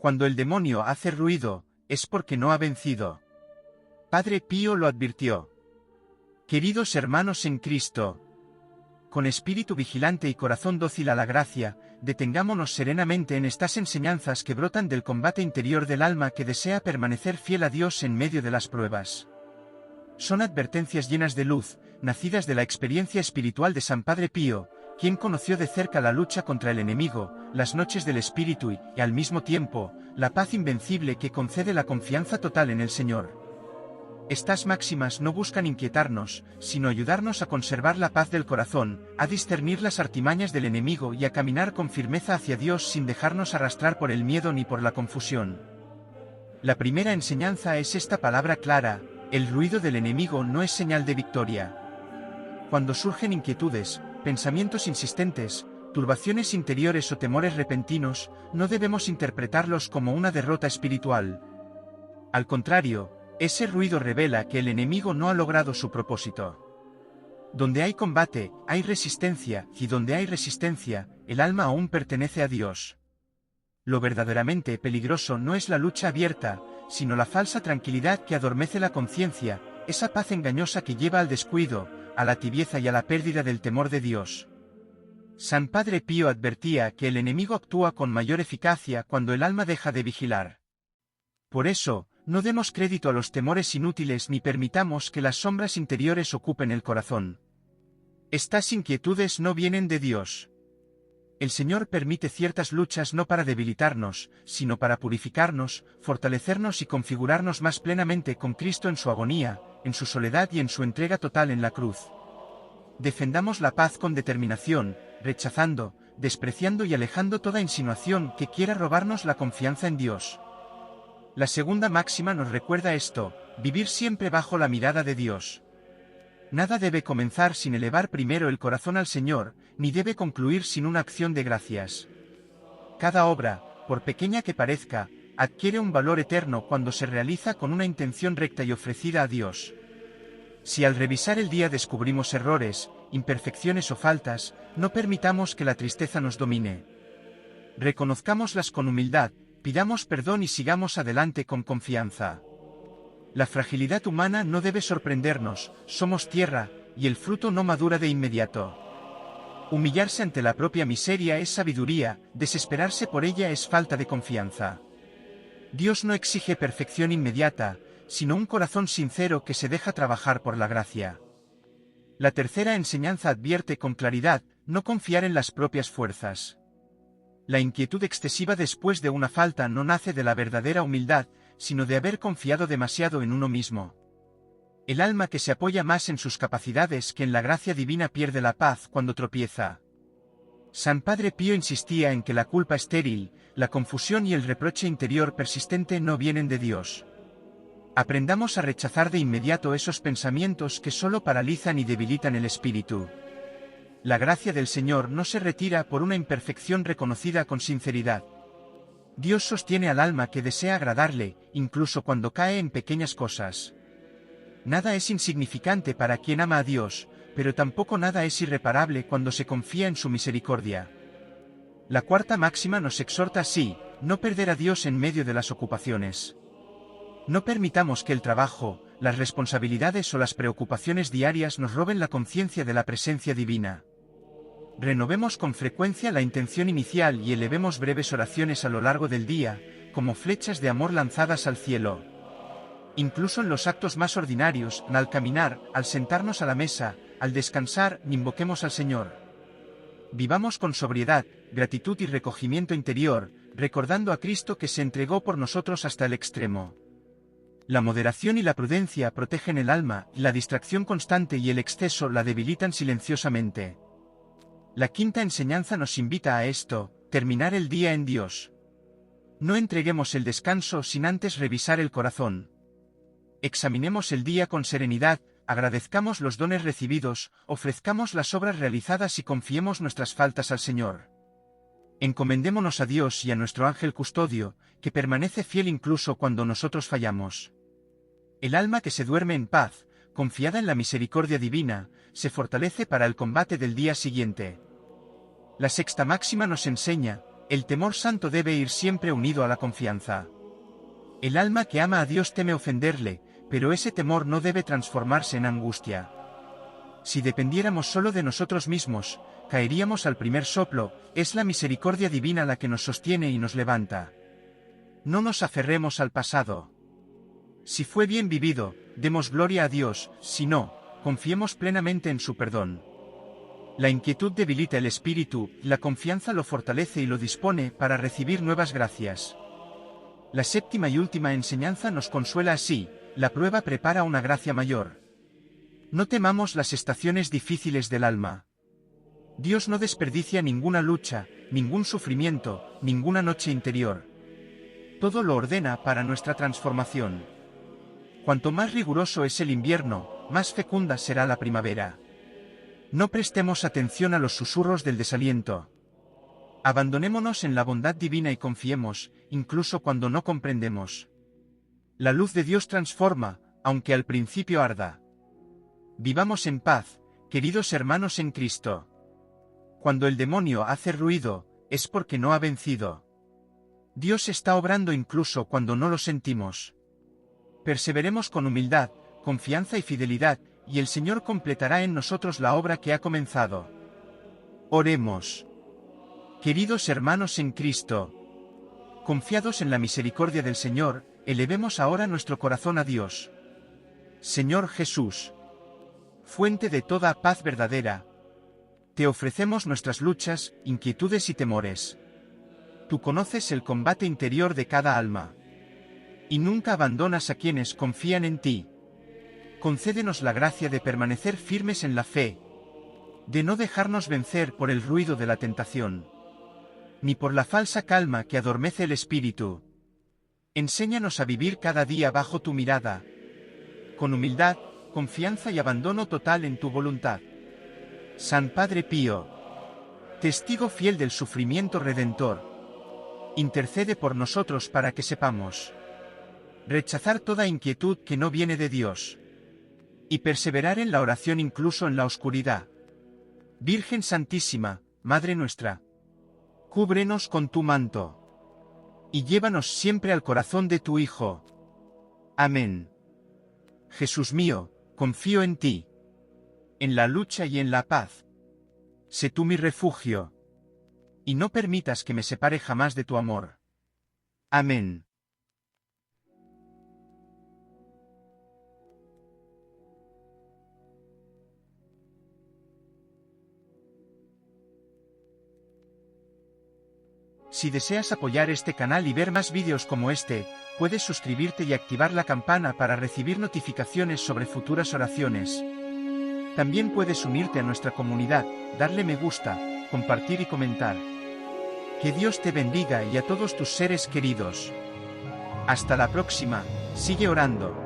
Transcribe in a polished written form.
Cuando el demonio hace ruido, es porque no ha vencido. Padre Pío lo advirtió. Queridos hermanos en Cristo, con espíritu vigilante y corazón dócil a la gracia, detengámonos serenamente en estas enseñanzas que brotan del combate interior del alma que desea permanecer fiel a Dios en medio de las pruebas. Son advertencias llenas de luz, nacidas de la experiencia espiritual de San Padre Pío, quien conoció de cerca la lucha contra el enemigo, las noches del espíritu y, al mismo tiempo, la paz invencible que concede la confianza total en el Señor. Estas máximas no buscan inquietarnos, sino ayudarnos a conservar la paz del corazón, a discernir las artimañas del enemigo y a caminar con firmeza hacia Dios sin dejarnos arrastrar por el miedo ni por la confusión. La primera enseñanza es esta palabra clara: el ruido del enemigo no es señal de victoria. Cuando surgen inquietudes, pensamientos insistentes, turbaciones interiores o temores repentinos, no debemos interpretarlos como una derrota espiritual. Al contrario, ese ruido revela que el enemigo no ha logrado su propósito. Donde hay combate, hay resistencia, y donde hay resistencia, el alma aún pertenece a Dios. Lo verdaderamente peligroso no es la lucha abierta, sino la falsa tranquilidad que adormece la conciencia, esa paz engañosa que lleva al descuido, a la tibieza y a la pérdida del temor de Dios. San Padre Pío advertía que el enemigo actúa con mayor eficacia cuando el alma deja de vigilar. Por eso, no demos crédito a los temores inútiles ni permitamos que las sombras interiores ocupen el corazón. Estas inquietudes no vienen de Dios. El Señor permite ciertas luchas no para debilitarnos, sino para purificarnos, fortalecernos y configurarnos más plenamente con Cristo en su agonía, en su soledad y en su entrega total en la cruz. Defendamos la paz con determinación, rechazando, despreciando y alejando toda insinuación que quiera robarnos la confianza en Dios. La segunda máxima nos recuerda esto: vivir siempre bajo la mirada de Dios. Nada debe comenzar sin elevar primero el corazón al Señor, ni debe concluir sin una acción de gracias. Cada obra, por pequeña que parezca, adquiere un valor eterno cuando se realiza con una intención recta y ofrecida a Dios. Si al revisar el día descubrimos errores, imperfecciones o faltas, no permitamos que la tristeza nos domine. Reconozcámoslas con humildad, pidamos perdón y sigamos adelante con confianza. La fragilidad humana no debe sorprendernos, somos tierra, y el fruto no madura de inmediato. Humillarse ante la propia miseria es sabiduría, desesperarse por ella es falta de confianza. Dios no exige perfección inmediata, sino un corazón sincero que se deja trabajar por la gracia. La tercera enseñanza advierte con claridad: no confiar en las propias fuerzas. La inquietud excesiva después de una falta no nace de la verdadera humildad, sino de haber confiado demasiado en uno mismo. El alma que se apoya más en sus capacidades que en la gracia divina pierde la paz cuando tropieza. San Padre Pío insistía en que la culpa estéril, la confusión y el reproche interior persistente no vienen de Dios. Aprendamos a rechazar de inmediato esos pensamientos que solo paralizan y debilitan el espíritu. La gracia del Señor no se retira por una imperfección reconocida con sinceridad. Dios sostiene al alma que desea agradarle, incluso cuando cae en pequeñas cosas. Nada es insignificante para quien ama a Dios, pero tampoco nada es irreparable cuando se confía en su misericordia. La cuarta máxima nos exhorta así: no perder a Dios en medio de las ocupaciones. No permitamos que el trabajo, las responsabilidades o las preocupaciones diarias nos roben la conciencia de la presencia divina. Renovemos con frecuencia la intención inicial y elevemos breves oraciones a lo largo del día, como flechas de amor lanzadas al cielo. Incluso en los actos más ordinarios, al caminar, al sentarnos a la mesa, al descansar, invoquemos al Señor. Vivamos con sobriedad, gratitud y recogimiento interior, recordando a Cristo que se entregó por nosotros hasta el extremo. La moderación y la prudencia protegen el alma, y la distracción constante y el exceso la debilitan silenciosamente. La quinta enseñanza nos invita a esto: terminar el día en Dios. No entreguemos el descanso sin antes revisar el corazón. Examinemos el día con serenidad, agradezcamos los dones recibidos, ofrezcamos las obras realizadas y confiemos nuestras faltas al Señor. Encomendémonos a Dios y a nuestro ángel custodio, que permanece fiel incluso cuando nosotros fallamos. El alma que se duerme en paz, confiada en la misericordia divina, se fortalece para el combate del día siguiente. La sexta máxima nos enseña: El temor santo debe ir siempre unido a la confianza. El alma que ama a Dios teme ofenderle, pero ese temor no debe transformarse en angustia. Si dependiéramos solo de nosotros mismos, caeríamos al primer soplo. Es la misericordia divina la que nos sostiene y nos levanta. No nos aferremos al pasado. Si fue bien vivido, demos gloria a Dios; si no, confiemos plenamente en su perdón. La inquietud debilita el espíritu, la confianza lo fortalece y lo dispone para recibir nuevas gracias. La séptima y última enseñanza nos consuela así: la prueba prepara una gracia mayor. No temamos las estaciones difíciles del alma. Dios no desperdicia ninguna lucha, ningún sufrimiento, ninguna noche interior. Todo lo ordena para nuestra transformación. Cuanto más riguroso es el invierno, más fecunda será la primavera. No prestemos atención a los susurros del desaliento. Abandonémonos en la bondad divina y confiemos, incluso cuando no comprendemos. La luz de Dios transforma, aunque al principio arda. Vivamos en paz, queridos hermanos en Cristo. Cuando el demonio hace ruido, es porque no ha vencido. Dios está obrando incluso cuando no lo sentimos. Perseveremos con humildad, confianza y fidelidad, y el Señor completará en nosotros la obra que ha comenzado. Oremos. Queridos hermanos en Cristo, confiados en la misericordia del Señor, elevemos ahora nuestro corazón a Dios. Señor Jesús, fuente de toda paz verdadera, te ofrecemos nuestras luchas, inquietudes y temores. Tú conoces el combate interior de cada alma. Y nunca abandonas a quienes confían en ti. Concédenos la gracia de permanecer firmes en la fe, de no dejarnos vencer por el ruido de la tentación, ni por la falsa calma que adormece el espíritu. Enséñanos a vivir cada día bajo tu mirada, con humildad, confianza y abandono total en tu voluntad. San Padre Pío, testigo fiel del sufrimiento redentor, intercede por nosotros para que sepamos rechazar toda inquietud que no viene de Dios, y perseverar en la oración incluso en la oscuridad. Virgen Santísima, Madre nuestra, cúbrenos con tu manto, y llévanos siempre al corazón de tu Hijo. Amén. Jesús mío, confío en ti, en la lucha y en la paz. Sé tú mi refugio, y no permitas que me separe jamás de tu amor. Amén. Si deseas apoyar este canal y ver más vídeos como este, puedes suscribirte y activar la campana para recibir notificaciones sobre futuras oraciones. También puedes unirte a nuestra comunidad, darle me gusta, compartir y comentar. Que Dios te bendiga y a todos tus seres queridos. Hasta la próxima, sigue orando.